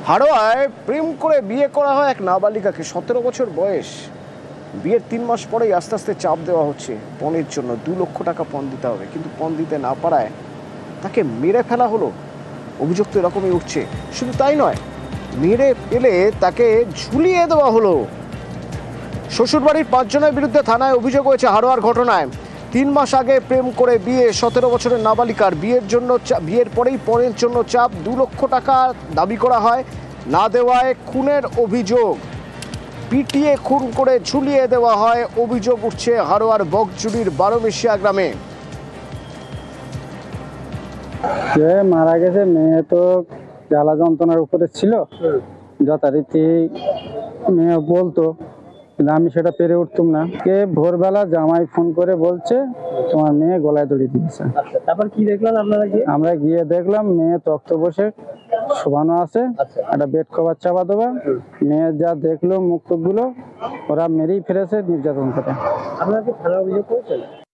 হাড়োয়ায় প্রেম করে বিয়ে করা হয় এক নাবালিকাকে, 17 বছর বয়স। বিয়ের 3 মাস পরেই আস্তে আস্তে চাপ দেওয়া হচ্ছে পণের জন্য। 2 লক্ষ টাকা পণ দিতে হবে, কিন্তু পণ দিতে না পারায় তাকে মেরে ফেলা হলো। অভিযোগ তো এরকমই উঠছে। শুধু তাই নয়, মেরে ফেলে তাকে ঝুলিয়ে দেওয়া হলো। শ্বশুরবাড়ির 5 জনের বিরুদ্ধে থানায় অভিযোগ হয়েছে হাড়োয়ার ঘটনায়। 3 মাস আগে প্রেম করে বিয়ে 17 বছরের নাবালিকার। বিয়ের পরেই পণের জন্য চাপ, 2 লক্ষ টাকা দাবি করা হয়, না দেওয়ায় খুনের অভিযোগ। পিটিয়ে খুন করে ঝুলিয়ে দেওয়া হয় অভিযোগ উঠছে হাড়োয়ার বকজুড়ির বারোমেশিয়া গ্রামে। যে মারা গেছে মেয়ে তো জ্বালা যন্ত্রণার উপরে ছিল, যথারীতি মেয়ে বলতো, কিন্তু আমি সেটা পেরে উঠতাম না। কে ভোরবেলা জামাই ফোন করে বলছে তোমার মেয়ে গলায় দড়ি দিয়েছে। তারপর কি দেখলেন আপনারা? আমরা গিয়ে দেখলাম মেয়ে তক্ত বসে শোভানো আছে, একটা বেড কভার চাপা দেওয়া। মেয়ে যা দেখলো মুখ গুলো, ওরা মেরেই ফেলেছে নির্যাতন করে। আপনারা কি থানায় অভিযোগ করেছেন?